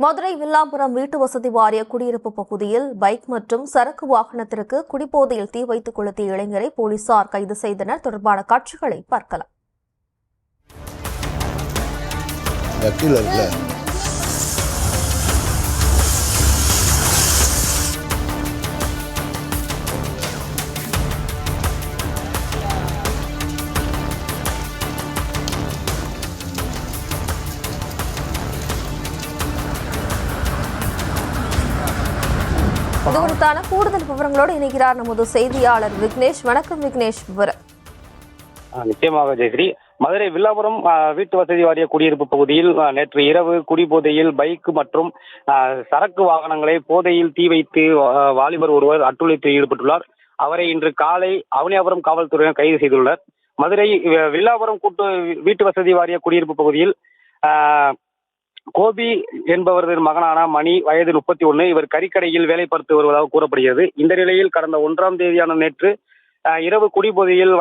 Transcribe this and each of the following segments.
மதுரை வில்லாபுரம் வீட்டு வசதி வாரிய குடியிருப்பு பகுதியில் பைக் மற்றும் சரக்கு வாகனத்திற்கு குடிபோதையில் தீ வைத்துக் கொளுத்திய இளைஞரை போலீசார் கைது செய்தனர். தொடர்பான காட்சிகளை பார்க்கலாம். இது குறித்தான கூடுதல் விவரங்களோடு இணைகிறார் நமது செய்தியாளர் விக்னேஷ். வணக்கம் விக்னேஷ். விவரம் நிச்சயமாக ஜெயஸ்ரீ. மதுரை வில்லாபுரம் வீட்டு வசதி வாரிய குடியிருப்பு பகுதியில் நேற்று இரவு குடிபோதையில் பைக் மற்றும் சரக்கு வாகனங்களை போதையில் தீ வைத்து வாலிபர் ஒருவர் அட்டுழிப்பில் ஈடுபட்டுள்ளார். அவரை இன்று காலை அவனியாபுரம் காவல்துறையினர் கைது செய்துள்ளனர். மதுரை வில்லாபுரம் கூட்டு வீட்டு வசதி வாரிய குடியிருப்பு பகுதியில் கோபி என்பவரது மகனான மணி, வயது 31. இவர் கறிக்கடையில் வேலை பார்த்து வருவதாக கூறப்படுகிறது. இந்த நிலையில் கடந்த 1ஆம் தேதியான நேற்று இரவு குடிபோதையில்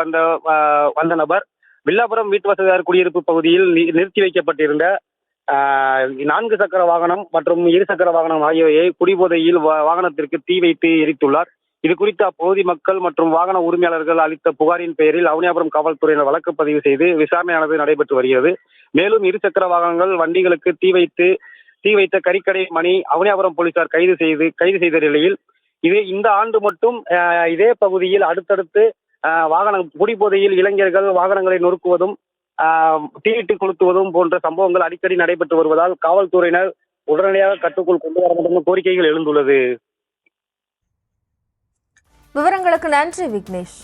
வந்த நபர் வில்லாபுரம் வீட்டு வசதியார் குடியிருப்பு பகுதியில் நிறுத்தி வைக்கப்பட்டிருந்த 4 சக்கர வாகனம் மற்றும் 2 சக்கர வாகனம் ஆகியவையை குடிபோதையில் வாகனத்திற்கு தீ வைத்து எரித்துள்ளார். இது குறித்து அப்பகுதி மக்கள் மற்றும் வாகன உரிமையாளர்கள் அளித்த புகாரின் பெயரில் அவனியாபுரம் காவல்துறையினர் வழக்கு பதிவு செய்து விசாரணையானது நடைபெற்று வருகிறது. மேலும் 2 சக்கர வாகனங்கள் வண்டிகளுக்கு தீ வைத்த கறிக்கடை மணி அவனியாபுரம் போலீசார் கைது செய்த நிலையில் இந்த ஆண்டு மட்டும் இதே பகுதியில் அடுத்தடுத்து குடிபோதையில் இளைஞர்கள் வாகனங்களை நொறுக்குவதும் தீயிட்டு கொளுத்துவதும் போன்ற சம்பவங்கள் அடிக்கடி நடைபெற்று வருவதால் காவல்துறையினர் உடனடியாக கட்டுக்குள் கொண்டு வர வேண்டும் என்ற கோரிக்கைகள் எழுந்துள்ளது. விவரங்களுக்கு நன்றி விக்னேஷ்.